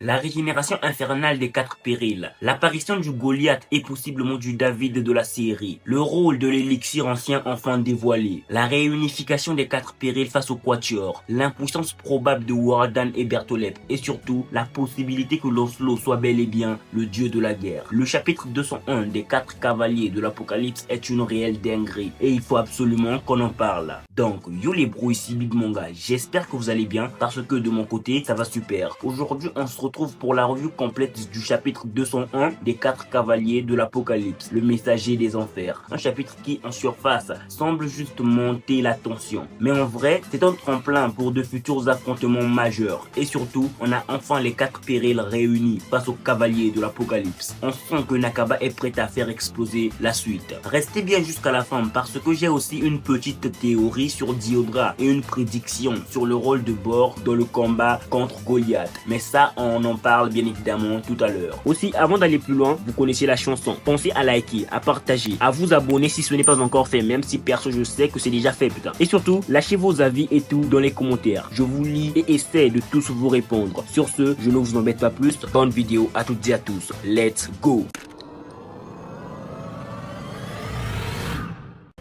La régénération infernale des quatre périls, l'apparition du Goliath et possiblement du David de la série, le rôle de l'élixir ancien enfin dévoilé, la réunification des quatre périls face au Quatuor, l'impuissance probable de Wardan et Berthollet et surtout la possibilité que Lancelot soit bel et bien le dieu de la guerre. Le chapitre 201 des quatre cavaliers de l'Apocalypse est une réelle dinguerie et il faut absolument qu'on en parle. Donc, yo les bros, ici Big Manga, j'espère que vous allez bien parce que de mon côté, ça va super. Aujourd'hui, on se retrouve pour la revue complète du chapitre 201 des quatre cavaliers de l'Apocalypse, le messager des enfers. Un chapitre qui, en surface, semble juste monter la tension. Mais en vrai, c'est un tremplin pour de futurs affrontements majeurs. Et surtout, on a enfin les quatre périls réunis face aux cavaliers de l'Apocalypse. On sent que Nakaba est prêt à faire exploser la suite. Restez bien jusqu'à la fin parce que j'ai aussi une petite théorie sur Diodra et une prédiction sur le rôle de Bor dans le combat contre Goliath. Mais ça, on en parle bien évidemment tout à l'heure. Aussi, avant d'aller plus loin, vous connaissez la chanson. Pensez à liker, à partager, à vous abonner si ce n'est pas encore fait, même si perso je sais que c'est déjà fait putain. Et surtout, lâchez vos avis et tout dans les commentaires. Je vous lis et essaie de tous vous répondre. Sur ce, je ne vous embête pas plus. Bonne vidéo à toutes et à tous. Let's go!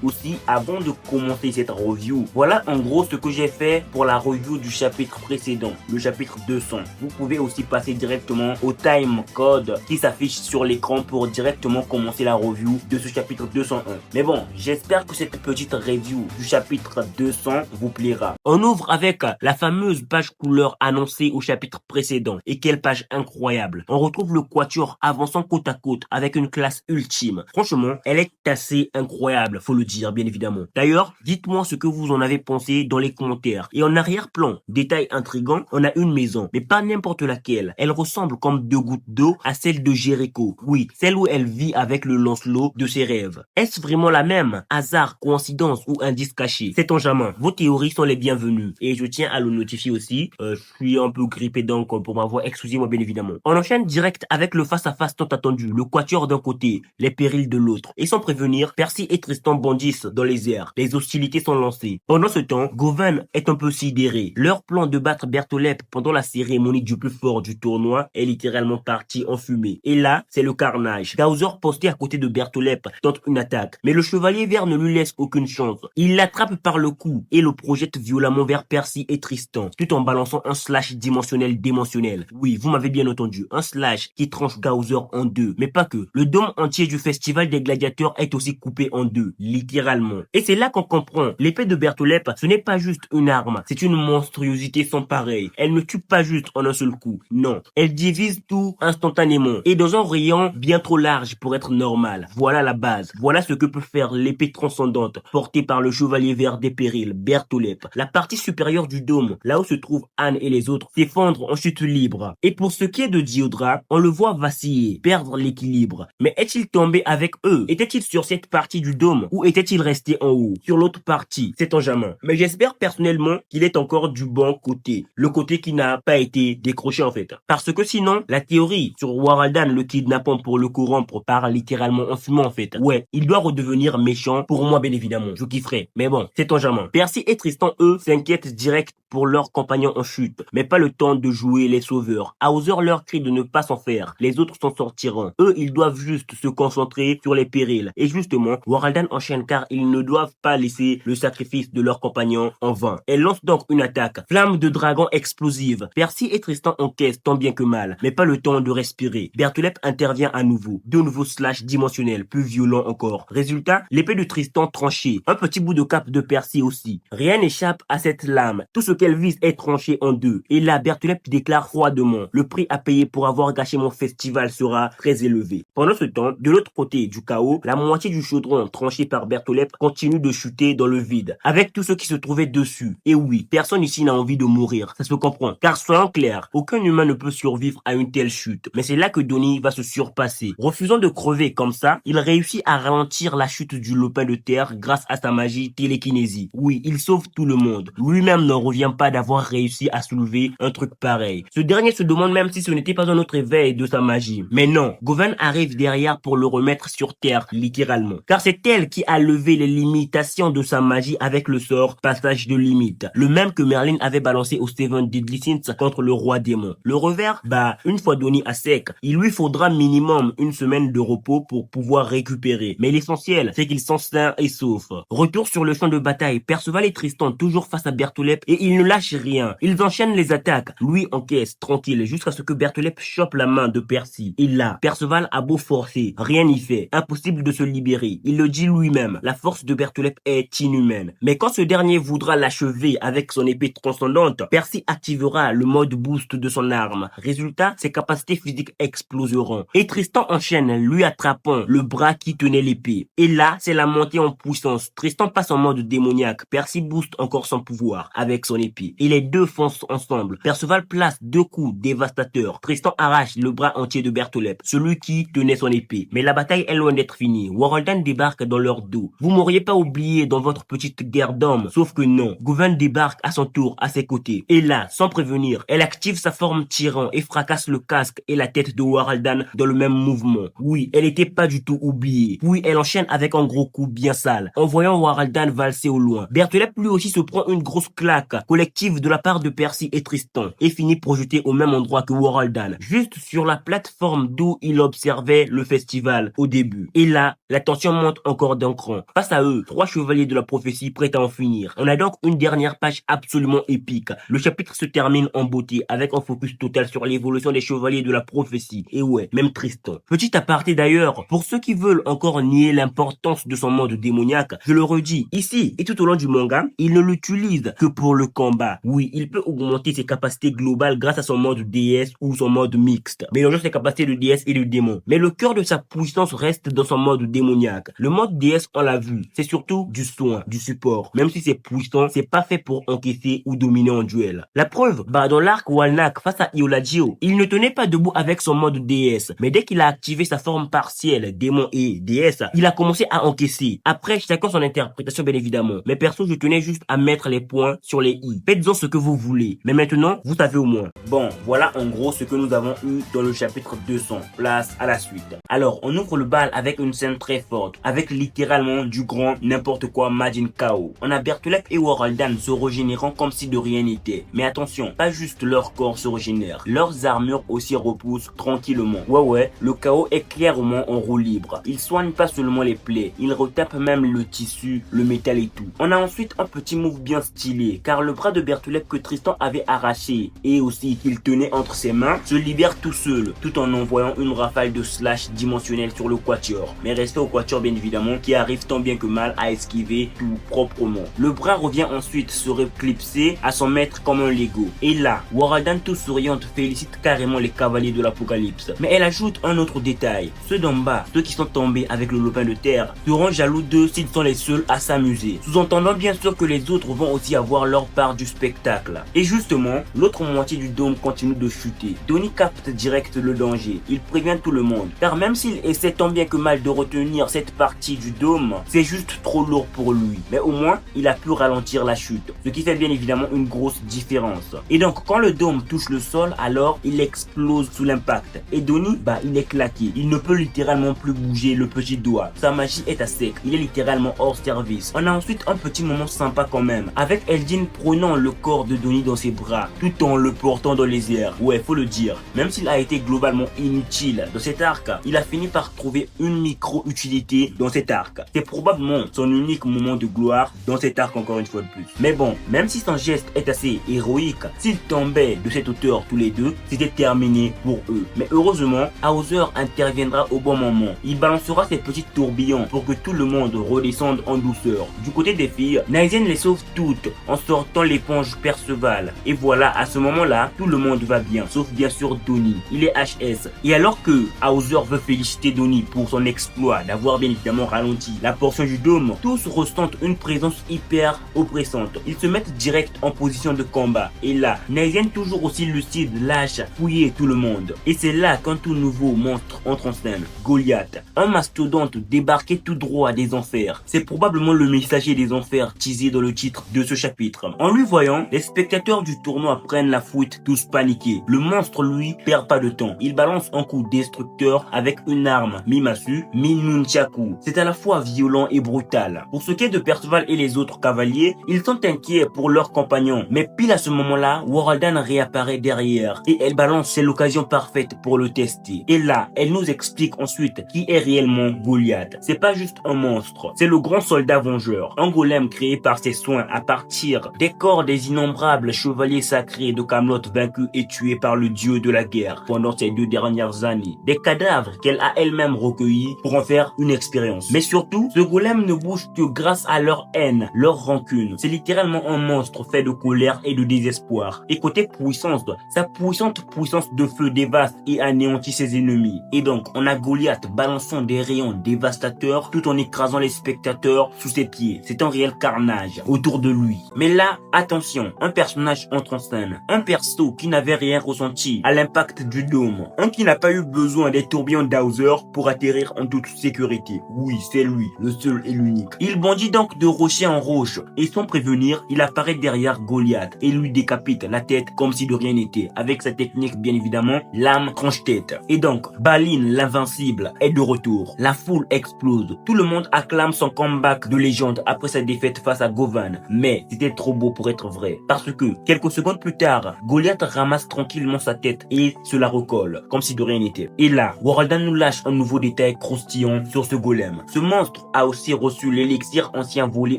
Aussi, avant de commencer cette review, voilà en gros ce que j'ai fait pour la review du chapitre précédent, le chapitre 200. Vous pouvez aussi passer directement au time code qui s'affiche sur l'écran pour directement commencer la review de ce chapitre 201. Mais bon, j'espère que cette petite review du chapitre 200 vous plaira. On ouvre avec la fameuse page couleur annoncée au chapitre précédent. Et quelle page incroyable. On retrouve le Quatuor avançant côte à côte avec une classe ultime. Franchement, elle est assez incroyable, faut le dire. Bien évidemment. D'ailleurs, dites-moi ce que vous en avez pensé dans les commentaires. Et en arrière-plan, détail intriguant, on a une maison, mais pas n'importe laquelle. Elle ressemble comme deux gouttes d'eau à celle de Jericho. Oui, celle où elle vit avec le Lancelot de ses rêves. Est-ce vraiment la même? Hasard, coïncidence ou indice caché? C'est en jamais. Vos théories sont les bienvenues. Et je tiens à le notifier aussi. Je suis un peu grippé donc pour ma voix, excusez-moi bien évidemment. On enchaîne direct avec le face-à-face tant attendu. Le Quatuor d'un côté, les périls de l'autre. Et sans prévenir, Percy et Tristan bandissent dans les airs. Les hostilités sont lancées. Pendant ce temps, Govan est un peu sidéré. Leur plan de battre Berthollet pendant la cérémonie du plus fort du tournoi est littéralement parti en fumée. Et là, c'est le carnage. Gauser, posté à côté de Berthollet, tente une attaque. Mais le chevalier vert ne lui laisse aucune chance. Il l'attrape par le cou et le projette violemment vers Percy et Tristan, tout en balançant un slash dimensionnel démentionnel. Oui, vous m'avez bien entendu. Un slash qui tranche Gauser en deux. Mais pas que. Le dôme entier du festival des gladiateurs est aussi coupé en deux. Littéralement. Et c'est là qu'on comprend. L'épée de Berthollet, ce n'est pas juste une arme. C'est une monstruosité sans pareil. Elle ne tue pas juste en un seul coup. Non. Elle divise tout instantanément. Et dans un rayon bien trop large pour être normal. Voilà la base. Voilà ce que peut faire l'épée transcendante portée par le chevalier vert des périls, Berthollet. La partie supérieure du dôme, là où se trouvent Anne et les autres, s'effondre en chute libre. Et pour ce qui est de Diodra, on le voit vaciller, perdre l'équilibre. Mais est-il tombé avec eux? Était-il sur cette partie du dôme ou était-il resté en haut? Sur l'autre partie, c'est en jamais. Mais j'espère personnellement qu'il est encore du bon côté. Le côté qui n'a pas été décroché en fait. Parce que sinon, la théorie sur Waraldan le kidnappant pour le corrompre part littéralement en fumant en fait. Ouais, il doit redevenir méchant pour moi bien évidemment. Je kifferais. Mais bon, c'est en jamais. Percy et Tristan, eux, s'inquiètent direct pour leurs compagnons en chute. Mais pas le temps de jouer les sauveurs. Hauser leur crie de ne pas s'en faire. Les autres s'en sortiront. Eux, ils doivent juste se concentrer sur les périls. Et justement, Waraldan enchaîne car ils ne doivent pas laisser le sacrifice de leurs compagnons en vain. Elle lance donc une attaque. Flamme de dragon explosive. Percy et Tristan encaissent tant bien que mal, mais pas le temps de respirer. Berthollet intervient à nouveau. De nouveaux slash dimensionnels, plus violents encore. Résultat, l'épée de Tristan tranchée. Un petit bout de cape de Percy aussi. Rien n'échappe à cette lame. Tout ce qu'elle vise est tranché en deux. Et là, Berthollet déclare froidement: le prix à payer pour avoir gâché mon festival sera très élevé. Pendant ce temps, de l'autre côté du chaos, la moitié du chaudron tranché par Berthollet continue de chuter dans le vide, avec tout ce qui se trouvait dessus. Et oui, personne ici n'a envie de mourir, ça se comprend. Car soyons clairs, aucun humain ne peut survivre à une telle chute. Mais c'est là que Donnie va se surpasser. Refusant de crever comme ça, il réussit à ralentir la chute du lopin de terre grâce à sa magie télékinésie. Oui, il sauve tout le monde. Lui-même n'en revient pas d'avoir réussi à soulever un truc pareil. Ce dernier se demande même si ce n'était pas un autre éveil de sa magie. Mais non, Govan arrive derrière pour le remettre sur terre, littéralement. Car c'est elle qui a levé les limitations de sa magie avec le sort Passage de limite, le même que Merlin avait balancé au Seven Deadly Sins contre le roi démon. Le revers, une fois Donnie à sec, il lui faudra minimum une semaine de repos pour pouvoir récupérer. Mais l'essentiel, c'est qu'ils sont sains et saufs. Retour sur le champ de bataille, Perceval et Tristan toujours face à Bertholep et ils ne lâchent rien. Ils enchaînent les attaques. Lui encaisse tranquille jusqu'à ce que Bertholep chope la main de Percy. Et là, Perceval a beau forcer, rien n'y fait. Impossible de se libérer. Il le dit lui-même. La force de Bertholep est inhumaine. Mais quand ce dernier voudra l'achever avec son épée transcendante, Percy activera le mode boost de son arme. Résultat, ses capacités physiques exploseront. Et Tristan enchaîne, lui attrapant le bras qui tenait l'épée. Et là, c'est la montée en puissance. Tristan passe en mode démoniaque. Percy booste encore son pouvoir avec son épée. Et les deux foncent ensemble. Perceval place 2 coups dévastateurs. Tristan arrache le bras entier de Bertholep, celui qui tenait son épée. Mais la bataille est loin d'être finie. Waroldan débarque dans leur dos. Vous m'auriez pas oublié dans votre petite guerre d'hommes. Sauf que non. Gouverne débarque à son tour à ses côtés. Et là, sans prévenir, elle active sa forme tyran et fracasse le casque et la tête de Waroldan dans le même mouvement. Oui, elle était pas du tout oubliée. Puis elle enchaîne avec un gros coup bien sale, en voyant Waroldan valser au loin. Bertholep lui aussi se prend une grosse claque collective de la part de Percy et Tristan et finit projeté au même endroit que Waroldan, juste sur la plateforme d'où il observait le festival au début. Et là, la tension monte encore d'un cran. Face à eux, 3 chevaliers de la prophétie prêts à en finir. On a donc une dernière page absolument épique. Le chapitre se termine en beauté avec un focus total sur l'évolution des chevaliers de la prophétie. Et ouais, même Tristan. Petit aparté d'ailleurs, pour ceux qui veulent encore nier l'importance de son mode démoniaque, je le redis, ici et tout au long du manga, il ne l'utilise que pour le combat. Oui, il peut augmenter ses capacités globales grâce à son mode déesse ou son mode mixte, mélangeant ses capacités de déesse et de démon. Mais le cœur de sa puissance reste dans son mode démoniaque. Le mode déesse, on l'a vu, c'est surtout du soin, du support. Même si c'est puissant, c'est pas fait pour encaisser ou dominer en duel. La preuve, dans l'arc Walnak face à Iolagio, il ne tenait pas debout avec son mode déesse, mais dès qu'il a activé sa forme partielle, démon et déesse, il a commencé à encaisser. Après, chacun son interprétation bien évidemment. Mais perso, je tenais juste à mettre les points sur les i. Faites-en ce que vous voulez. Mais maintenant, vous savez au moins. Bon, voilà en gros ce que nous avons eu dans le chapitre 200. Place à la suite. Alors, on ouvre le bal avec une scène très forte, avec littéralement du grand n'importe quoi Majin Kao. On a Bertholep et Waroldan se régénérant comme si de rien n'était. Mais attention, pas juste leur corps se régénère, leurs armures aussi repoussent tranquillement. Ouais, le Chaos est clairement en roue libre. Il soigne pas seulement les plaies, il retape même le tissu, le métal et tout. On a ensuite un petit move bien stylé, car le bras de Bertholep que Tristan avait arraché et aussi qu'il tenait entre ses mains se libère tout seul, tout en envoyant une rafale de slash dimensionnel sur le Quatuor. Mais restez au Quatuor bien évidemment, qui arrive tant bien que mal à esquiver tout proprement. Le bras revient ensuite se réclipser à son maître comme un Lego. Et là, Waroldan tout souriante félicite carrément les cavaliers de l'Apocalypse. Mais elle ajoute un autre détail. Ceux d'en bas, ceux qui sont tombés avec le lopin de terre, seront jaloux d'eux s'ils sont les seuls à s'amuser. Sous-entendant bien sûr que les autres vont aussi avoir leur part du spectacle. Et justement, l'autre moitié du dôme continue de chuter. Donnie capte direct le danger. Il prévient tout le monde. Car même s'il essaie tant bien que mal de retenir cette partie du dôme, c'est juste trop lourd pour lui. Mais au moins, il a pu ralentir la chute. Ce qui fait bien évidemment une grosse différence. Et donc, quand le dôme touche le sol, alors il explose sous l'impact. Et Donnie, il est claqué. Il ne peut littéralement plus bouger le petit doigt. Sa magie est à sec. Il est littéralement hors service. On a ensuite un petit moment sympa quand même, avec Eldin prenant le corps de Donnie dans ses bras, tout en le portant dans les airs. Ouais, faut le dire. Même s'il a été globalement inutile dans cet arc, il a fini par trouver une micro-utilité dans cet arc. C'est probablement son unique moment de gloire dans cet arc encore une fois de plus. Mais bon, même si son geste est assez héroïque, s'ils tombaient de cette hauteur tous les deux, c'était terminé pour eux. Mais heureusement, Hauser interviendra au bon moment. Il balancera ses petits tourbillons pour que tout le monde redescende en douceur. Du côté des filles, Naizen les sauve toutes en sortant l'éponge Perceval. Et voilà, à ce moment-là, tout le monde va bien, sauf bien sûr Donnie. Il est HS. Et alors que Hauser veut féliciter Donnie pour son exploit d'avoir bien évidemment ralenti la portion du dôme, tous ressentent une présence hyper oppressante. Ils se mettent direct en position de combat. Et là, Naizen toujours aussi lucide lâche fouiller tout le monde. Et c'est là qu'un tout nouveau monstre entre en scène, Goliath. Un mastodonte débarqué tout droit des enfers. C'est probablement le messager des enfers teasé dans le titre de ce chapitre. En lui voyant, les spectateurs du tournoi prennent la fuite tous paniqués. Le monstre lui perd pas de temps. Il balance un coup destructeur avec une arme mi-masu, mi-nunchaku. C'est à la fois violent et brutal. Pour ce qui est de Perceval et les autres cavaliers, ils sont inquiets pour leurs compagnons. Mais pile à ce moment-là, Waraldan réapparaît derrière et elle balance, c'est l'occasion parfaite pour le tester. Et là, elle nous explique ensuite qui est réellement Goliath. C'est pas juste un monstre, c'est le grand soldat vengeur, un golem créé par ses soins à partir des corps des innombrables chevaliers sacrés de Camelot vaincus et tués par le dieu de la guerre pendant ces 2 dernières années. Des cadavres qu'elle a elle-même recueillis pour en faire une expérience. Mais surtout, ce golem ne bouge que grâce à leur haine, leur rancune. C'est littéralement un monstre fait de colère et de désespoir. Et côté puissance, sa puissante puissance de feu dévaste et anéantit ses ennemis. Et donc, on a Goliath balançant des rayons dévastateurs tout en écrasant les spectateurs sous ses pieds. C'est un réel carnage autour de lui. Mais là, attention, un personnage entre en scène. Un perso qui n'avait rien ressenti à l'impact du dôme. Un qui n'a pas eu besoin des tourbillons d'Hauser pour atterrir en toute sécurité. Oui, c'est lui, le seul et l'unique. Il bondit donc de rocher en roche et sans prévenir, il apparaît derrière Goliath et lui décapite la tête comme si de rien n'était. Avec sa technique bien évidemment, lame tranche-tête. Et donc, Balin l'invincible est de retour. La foule explose. Tout le monde acclame son comeback de légende après sa défaite face à Govan. Mais c'était trop beau pour être vrai. Parce que, quelques secondes plus tard, Goliath ramasse tranquillement sa tête et se la recolle, comme si de rien n'était. Et là, Waraldan nous lâche un nouveau détail croustillant sur ce golem. Ce monstre a aussi reçu l'élixir ancien volé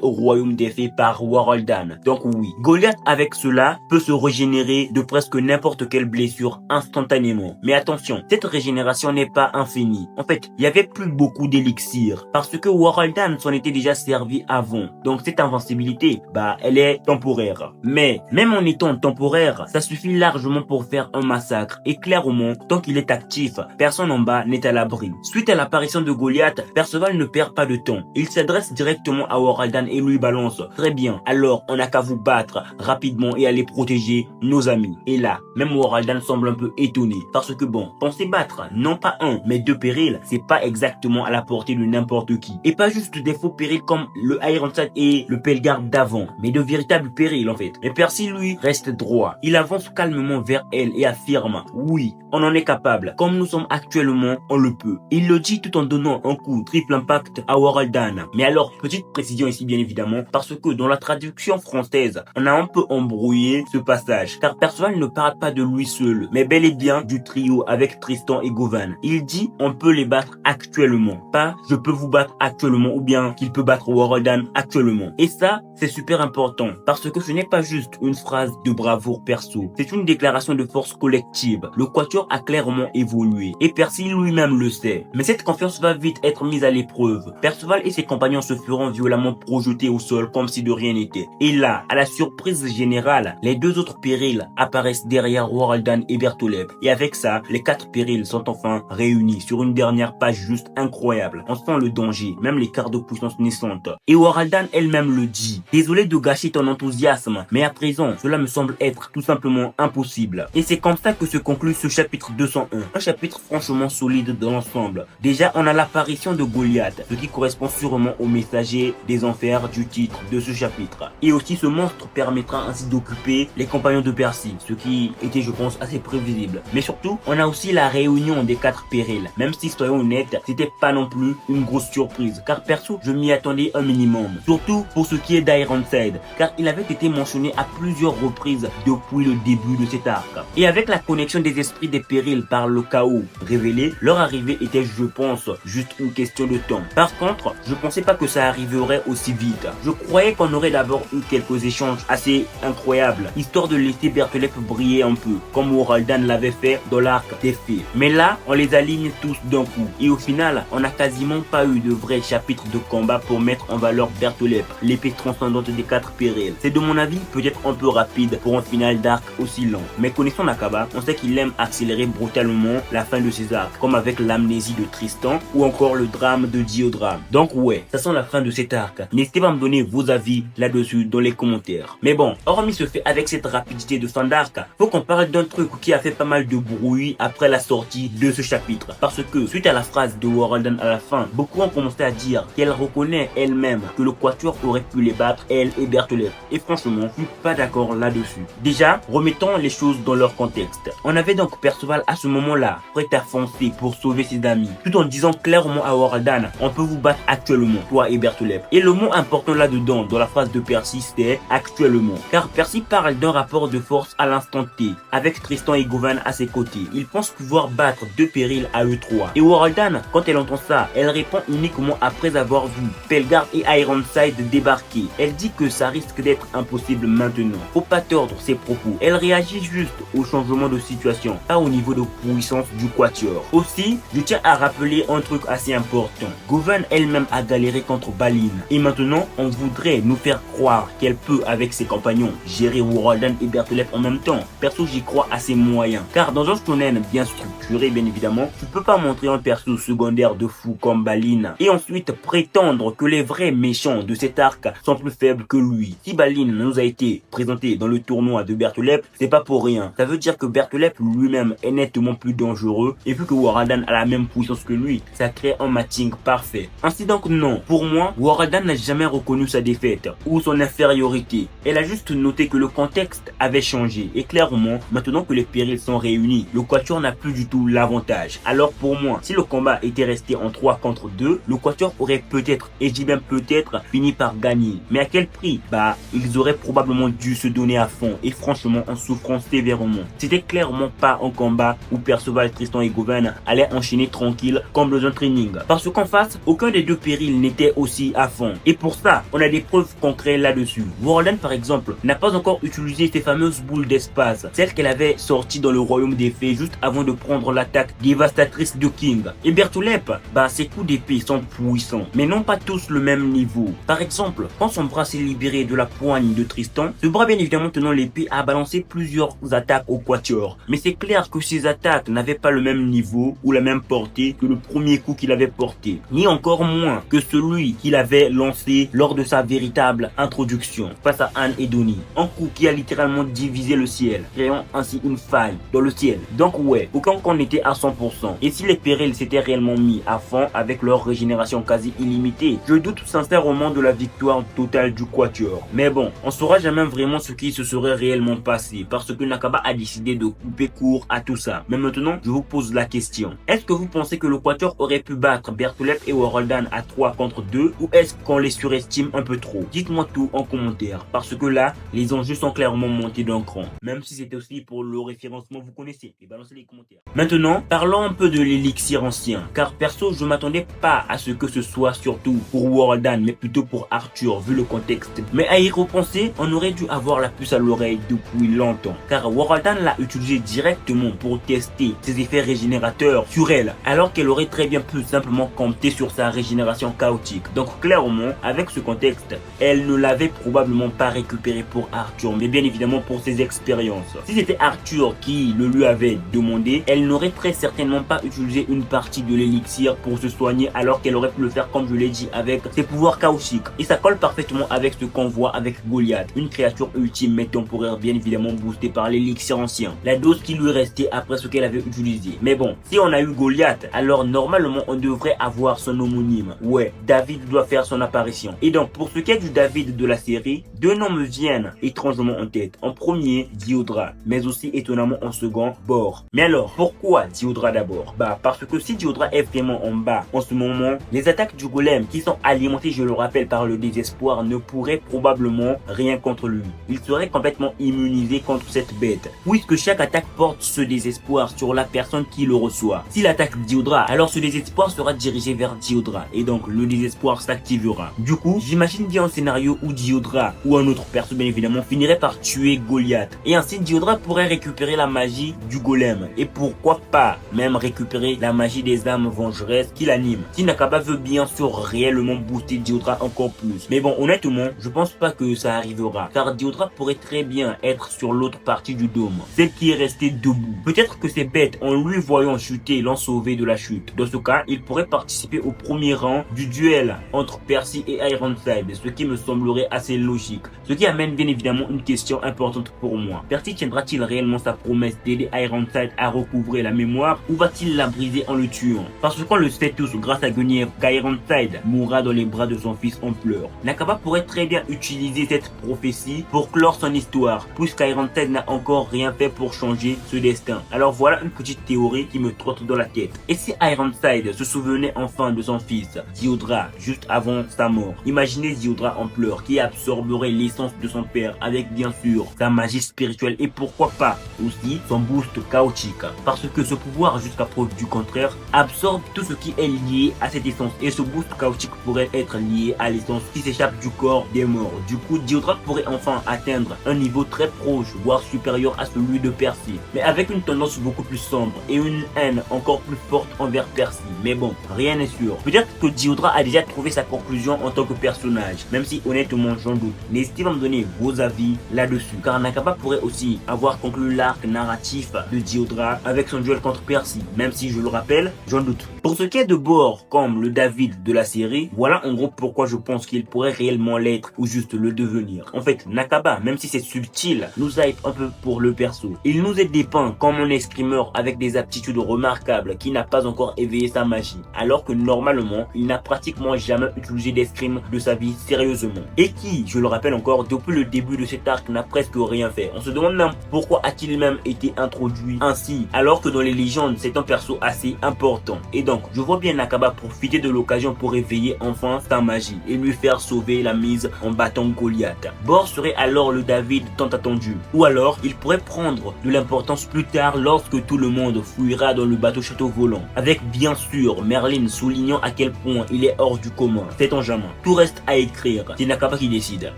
au royaume des fées par Waraldan. Donc oui, Goliath avec cela peut se régénérer de presque n'importe quelle blessure instantanément. Mais attention, cette régénération n'est pas infinie. En fait, il y avait plus beaucoup d'élixir parce que Waraldan s'en était déjà servi avant. Donc cette invincibilité, elle est temporaire. Mais même en étant temporaire, ça suffit largement pour faire un massacre. Et clairement, tant qu'il est actif, personne en bas n'est à l'abri. Suite à l'apparition de Goliath, Perceval ne perd pas de temps. Il s'adresse directement à Waraldan et lui balance: très bien, alors on n'a qu'à vous battre rapidement et aller protéger nos amis. Et là, même Waraldan semble un peu étonné parce que bon, penser battre non pas un mais 2 périls, c'est pas exactement à la portée de n'importe qui. Et pas juste des faux périls comme le Ironside et le Pelgard d'avant, mais de véritables périls en fait. Mais Percy lui reste droit. Il avance calmement vers elle et affirme: oui, on en est capable. Comme nous sommes actuellement, on le peut. Il le dit tout en donnant un coup triple impact à Waraldan. Mais alors, petite précision ici bien évidemment, parce que dans la traduction française, on a un peu embrouillé ce passage, car Perceval ne parle pas de lui seul, mais bel et bien du trio avec Tristan et Govan. Il dit on peut les battre actuellement, pas je peux vous battre actuellement ou bien qu'il peut battre Waraldan actuellement. Et ça, c'est super important, parce que ce n'est pas juste une phrase de bravoure perso, c'est une déclaration de force collective. Le quatuor a clairement évolué, et Percy lui-même le sait. Mais cette confiance va vite être mise à l'épreuve. Perceval et ses compagnons se feront violemment projeter au sol comme si de rien n'était. Et là, à la surprise générale, les 2 autres périls apparaissent derrière Waraldan et Bertholep. Et avec ça, les 4 périls sont enfin réunis sur une dernière page juste incroyable. On sent le danger, même l'écart de puissance naissante. Et Waraldan elle-même le dit: désolé de gâcher ton enthousiasme, mais à présent, cela me semble être tout simplement impossible. Et c'est comme ça que se conclut ce chapitre 201. Un chapitre franchement solide dans l'ensemble. Déjà, on a l'apparition de Goliath, ce qui correspond sûrement au messager des enfers du titre de ce chapitre. Et aussi, ce monstre permettra ainsi d'occuper les compagnons de Percy, ce qui était, je pense, assez prévisible. Mais surtout, on a aussi la réunion des 4 périls. Même si, soyons honnêtes, c'était pas non plus une grosse surprise, car perso, je m'y attendais un minimum. Surtout pour ce qui est d'Ironside, car il avait été mentionné à plusieurs reprises depuis le début de cet arc. Et avec la connexion des esprits des périls par le chaos révélé, leur arrivée était, je pense, juste une question de temps. Par contre, je pensais pas que ça arriverait aussi vite. Je croyais qu'on aurait d'abord eu quelques échanges assez incroyables, histoire de laisser Bertholep briller un peu, comme Waraldan l'avait fait dans l'arc des fées. Mais là, on les aligne tous d'un coup. Et au final, on n'a quasiment pas eu de vrai chapitre de combat pour mettre en valeur Bertholep, l'épée transcendante des 4 périls. C'est de mon avis peut-être un peu rapide pour un final d'arc aussi lent. Mais connaissant Nakaba, on sait qu'il aime accélérer brutalement la fin de ses arcs, comme avec l'amnésie de Tristan ou encore le drame de Diodrame. Donc ouais, ça sent la fin de cet arc. N'hésitez pas à me donner vos avis là-dessus dans les commentaires. Mais bon, hormis ce fait avec cette rapidité de fin d'arc, faut qu'on parle d'un truc qui a fait pas mal de bruit après la sortie de ce chapitre. Parce que suite à la phrase de Waraldan à la fin, beaucoup ont commencé à dire qu'elle reconnaît elle-même que le quatuor aurait pu les battre, elle et Bertholep. Et franchement, je suis pas d'accord là-dessus. Déjà, remettons les choses dans leur contexte. On avait donc Perceval à ce moment-là, prêt à foncer pour sauver ses amis, tout en disant clairement à Waraldan, on peut vous battre actuellement, toi et Bertholep. Et le mot important là-dedans, dans la phrase de Percy, c'est actuellement. Car Percy parle d'un rapport de force à l'instant T, avec Tristan et Govan à ses côtés. Il pense pouvoir battre deux périls à eux trois. Et Waraldan, quand elle entend ça, elle répond uniquement après avoir vu Pelgard et Ironside débarquer. Elle dit que ça risque d'être impossible maintenant. Faut pas tordre ses propos. Elle réagit juste au changement de situation, pas au niveau de puissance du quatuor. Aussi, je tiens à rappeler un truc assez important. Govan elle-même a galéré contre Balin. Et maintenant, on voudrait nous faire croire qu'elle peut, avec ses compagnons, gérer Waraldan et Bertholep en même temps. Perso, j'y crois assez moyen. Car dans un shonen bien structuré, bien évidemment, tu peux pas montrer un perso secondaire de fou comme Balin et ensuite prétendre que les vrais méchants de cet arc sont plus faibles que lui. Si Balin nous a été présenté dans le tournoi de Bertholep, c'est pas pour rien. Ça veut dire que Bertholep lui-même est nettement plus dangereux et vu que Waraldan a la même puissance que lui, ça crée un matching parfait. Ainsi donc non, pour moi, Waraldan n'a jamais reconnu sa défaite ou son infériorité. Elle a juste noté que le contexte avait changé et clairement, maintenant que les périls sont réunis, le quatuor n'a plus du tout l'avantage. Alors pour moi, si le combat était resté en 3 contre 2, le quatuor aurait peut-être, et je dis bien peut-être, fini par gagner. Mais à quel prix? Bah, ils auraient probablement dû se donner à fond et franchement en souffrant sévèrement. C'était clairement pas un combat où Perceval, Tristan et Govan allaient enchaîner tranquille comme dans un training. Parce qu'en face, aucun des deux périls n'était aussi à fond. Et pour ça, on a des preuves concrètes là-dessus. Waraldan par exemple n'a pas encore utilisé ses fameuses boules d'espace, celles qu'elle avait sorties dans le royaume des fées juste avant de prendre l'attaque dévastatrice de King. Et Bertholep, bah ses coups d'épée sont puissants, mais non pas tous le même niveau. Par exemple, quand son bras s'est libéré de la poigne de Tristan, ce bras bien évidemment tenant l'épée a balancé plusieurs attaques au quatuor. Mais c'est clair que ces attaques n'avaient pas le même niveau ou la même portée que le premier coup qu'il avait porté, ni encore moins que celui qu'il avait lancé lors de sa véritable introduction face à Anne et Donnie. Un coup qui a littéralement divisé le ciel, créant ainsi une faille dans le ciel. Donc ouais, aucun qu'on était à 100%. Et si les périls s'étaient réellement mis à fond avec leur régénération quasi illimitée, je doute sincèrement de la victoire totale du quatuor. Mais bon, on saura jamais vraiment ce qui se serait réellement passé parce que Nakaba a décidé de couper court à tout ça. Mais maintenant, je vous pose la question. Est-ce que vous pensez que le quatuor aurait pu battre Bertholep et Waraldan à 3 contre 2 ou est-ce qu'on les surestime un peu trop? Dites-moi tout en commentaire parce que là, les enjeux sont clairement montés d'un cran. Même si c'était aussi pour le référencement, vous connaissez. Et balancez les commentaires. Maintenant, parlons un peu de l'élixir ancien. Car perso, je m'attendais pas à ce que ce soit surtout pour Waraldan, mais plutôt pour Arthur, vu le contexte. Mais à y repenser, on aurait dû avoir la puce à l'oreille depuis longtemps. Car Waraldan l'a utilisé directement pour tester ses effets régénérateurs sur elle, alors qu'elle aurait très bien pu simplement compter sur sa régénération chaotique. Donc clairement, avec ce contexte, elle ne l'avait probablement pas récupéré pour Arthur, mais bien évidemment pour ses expériences. Si c'était Arthur qui le lui avait demandé, elle n'aurait très certainement pas utilisé une partie de l'élixir pour se soigner alors qu'elle aurait pu le faire comme je l'ai dit avec ses pouvoirs chaotiques. Et ça colle parfaitement avec ce qu'on voit avec Goliath, une créature ultime mais temporaire bien évidemment boostée par l'élixir ancien. La dose qui lui restait après ce qu'elle avait utilisé. Mais bon, si on a eu Goliath, alors normalement on devrait avoir son homonyme. Ouais, David doit faire son apparition. Et donc pour ce qui est du David de la série, deux noms me viennent étrangement en tête. En premier, Diodra, mais aussi étonnamment en second, Bor. Mais alors, pourquoi Diodra d'abord? Bah parce que si Diodra est vraiment en bas en ce moment, les attaques du golem qui sont alimentées, je le rappelle, par le désespoir ne pourraient probablement rien contre lui. Il serait complètement immunisé contre cette bête, puisque chaque attaque porte ce désespoir sur la personne qui le reçoit. S'il attaque Diodra, alors ce désespoir sera dirigé vers Diodra et donc le désespoir s'activera. Du coup, j'imagine bien un scénario où Diodra ou un autre perso bien évidemment finirait par tuer Goliath et ainsi Diodra pourrait récupérer la magie du golem et pourquoi pas même récupérer la magie des âmes vengeresses qui l'animent. Si Nakaba veut bien sûr réellement booster Diodra encore plus. Mais bon, honnêtement, je pense pas que ça arrivera car Diodra pourrait très bien être sur l'autre partie du dôme, celle qui est restée debout. Peut-être que ces bêtes en lui voyant chuter l'ont sauvé de la chute. Dans ce cas, il pourrait participer au premier rang du duel entre Percy et Ironside, ce qui me semblerait assez logique. Ce qui amène bien évidemment une question importante pour moi. Percy tiendra-t-il réellement sa promesse d'aider Ironside à recouvrer la mémoire ou va-t-il la briser en le tuant? Parce qu'on le sait tous grâce à Guenièvre qu'Ironside mourra dans les bras de son fils en pleurs. Nakaba pourrait très bien utiliser cette prophétie pour clore son histoire, puisqu'Ironside n'a encore rien fait pour changer ce destin. Alors voilà une petite théorie qui me trotte dans la tête. Et si Ironside se souvenait enfin de son fils, Diodra, juste avant sa mort. Imaginez Diodra en pleurs qui absorberait l'essence de son père avec bien sûr sa magie spirituelle et pourquoi pas aussi son boost chaotique. Parce que ce pouvoir, jusqu'à preuve du contraire, absorbe tout ce qui est lié à cette essence et ce boost chaotique pourrait être lié à l'essence qui s'échappe du corps des morts. Du coup, Diodra pourrait enfin atteindre un niveau très proche, voire supérieur à celui de Percy, mais avec une tendance beaucoup plus sombre et une haine encore plus forte envers Percy. Mais bon, rien n'est sûr. Peut-être que Diodra a déjà trouvé sa conclusion en tant que personnage, même si honnêtement j'en doute. N'hésitez pas à me donner vos avis là-dessus, car Nakaba pourrait aussi avoir conclu l'arc narratif de Diodra avec son duel contre Percy, même si je le rappelle, j'en doute. Pour ce qui est de Bor comme le David de la série, voilà en gros pourquoi je pense qu'il pourrait réellement l'être ou juste le devenir. En fait, Nakaba, même si c'est subtil, nous hype un peu pour le perso. Il nous est dépeint comme un escrimeur avec des aptitudes remarquables qui n'a pas encore éveillé sa magie, alors que normalement, il n'a pratiquement jamais utilisé d'escrime de sa vie sérieusement. Et qui, je le rappelle encore, depuis le début de cet arc n'a presque rien fait. On se demande même pourquoi a-t-il même été introduit ainsi, alors que dans les légendes, c'est un perso assez important. Et donc, je vois bien Nakaba profiter de l'occasion pour éveiller enfin sa magie et lui faire sauver la mise en battant Goliath. Bor serait alors le David tant attendu. Ou alors, il pourrait prendre de l'importance plus tard lorsque tout le monde fouillera dans le bateau château volant. Avec bien sûr Merlin soulignant à quel point il est hors du commun. Sait-on jamais. Tout reste à écrire. C'est Nakaba qui décide.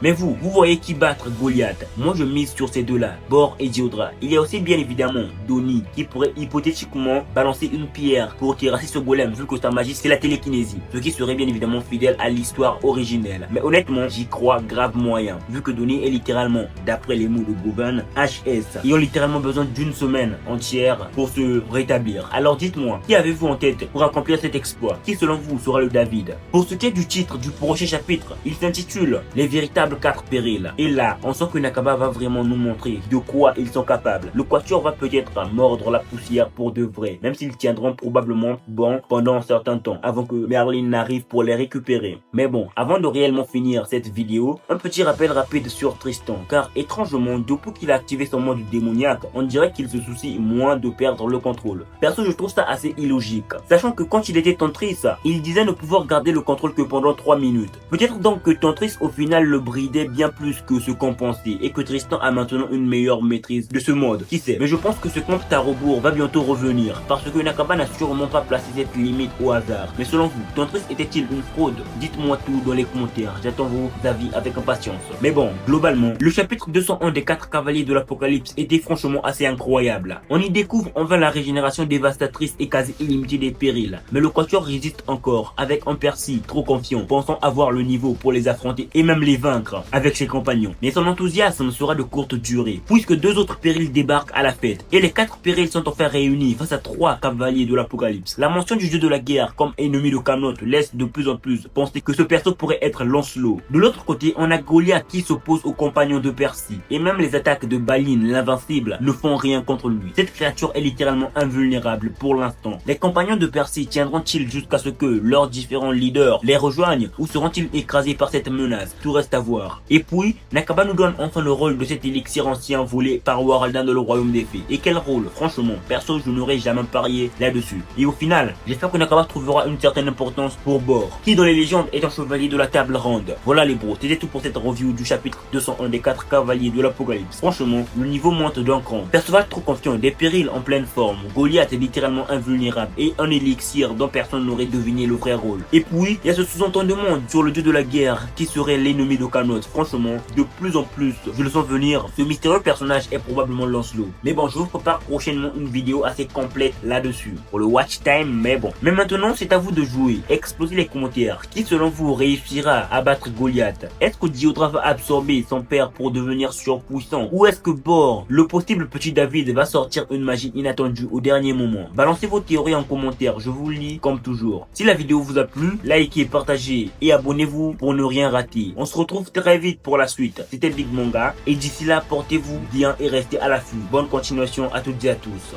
Mais vous voyez qui battre Goliath? Moi je mise sur ces deux-là, Bor et Diodra. Il y a aussi bien évidemment Donnie qui pourrait hypothétiquement balancer une pierre pour terrasser ce golem vu que sa magie c'est la télékinésie. Ce qui serait bien évidemment fidèle à l'histoire originelle. Mais honnêtement j'y crois grave moyen. Vu que Donnie est littéralement, d'après les mots de Govan, HS. Ils ont littéralement besoin d'une semaine entière pour se rétablir. Alors dites-moi, qui avez-vous en tête pour accomplir cet exploit? Qui selon vous sera le David? Pour ce qui est du titre du prochain chapitre, il s'intitule Les véritables 4 périls. Et là, on sent que Nakaba va vraiment nous montrer de quoi ils sont capables. Le Quatuor va peut-être mordre la poussière pour de vrai, même s'ils tiendront probablement bon pendant un certain temps, avant que Merlin n'arrive pour les récupérer. Mais bon, avant de réellement finir cette vidéo, un petit rappel rapide sur Tristan, car étrangement, depuis qu'il a activé son mode démoniaque, on dirait qu'il se soucie moins de perdre le contrôle. Perso, je trouve ça assez illogique, sachant que quand il était Tantris, il disait ne pouvoir garder le contrôle que pendant 3 minutes. Peut-être donc que Tantris au final le bridait bien plus que ce qu'on pensait, et que Tristan a maintenant une meilleure maîtrise de ce mode. Qui sait? Mais je pense que ce compte à rebours va bientôt revenir, parce que Nakaba n'a sûrement pas placé cette limite au hasard. Mais selon vous, Tantris était-il une fraude? Dites-moi tout dans les commentaires, j'attends vos avis avec impatience. Mais bon, globalement, le chapitre 201 des 4 cavaliers de l'Apocalypse était franchement assez incroyable. On y découvre enfin la régénération dévastatrice et quasi illimitée des périls. Mais le Quatuor résiste encore, avec un Percy trop confiant, pensant avoir le niveau pour les affronter et même les vaincre avec ses compagnons. Mais son enthousiasme sera de courte durée, puisque 2 autres périls débarquent à la fête. Et les 4 périls sont enfin réunis face à 3 cavaliers de l'Apocalypse. La mention du dieu de la guerre comme ennemi de Camelot laisse de plus en plus penser que ce perso pourrait être Lancelot. De l'autre côté, on a Goliath qui s'oppose aux compagnons de Percy. Et même les attaques de Balin, l'invincible, ne font rien contre lui. Cette créature est littéralement invulnérable pour l'instant. Les compagnons de Percy tiendront-ils jusqu'à ce que leurs différents leaders les rejoignent ou seront-ils écrasés par cette menace? Tout reste à voir. Et puis, Nakaba nous donne enfin le rôle de cet élixir ancien volé par Waraldan dans le royaume des fées. Et quel rôle? Franchement, perso, je n'aurais jamais parié là-dessus. Et au final, j'espère que Nakaba trouvera une certaine importance pour Bor, qui dans les légendes est un chevalier de la table ronde. Voilà les bros, c'était tout pour cette review du chapitre 201 des 4 cavaliers de l'Apocalypse. Franchement, le niveau monte d'un cran. Perceval trop confiant, des périls en pleine forme. Goliath est littéralement invulnérable et un élixir dont personne n'aurait deviné le vrai rôle. Et puis, il y a ce sous-entendement sur le dieu de la guerre qui serait l'ennemi de Camelot. Franchement, de plus en plus, je le sens venir. Ce mystérieux personnage est probablement Lancelot. Mais bon, je vous prépare prochainement une vidéo assez complète là-dessus pour le watch time, mais bon. Mais maintenant, c'est à vous de jouer. Explosez les commentaires. Qui selon vous réussira à battre Goliath? Est-ce que Diodra va absorber son père pour devenir surpuissant? Ou est-ce que Bor, le possible petit David, va sortir une magie inattendue au dernier moment? Balancez vos théories en commentaire, je vous lis comme toujours. Si la vidéo vous a plu, likez, partagez et abonnez-vous pour ne rien rater. On se retrouve très vite pour la suite. C'était Big Manga et d'ici là, portez-vous bien et restez à l'affût. Bonne continuation à toutes et à tous.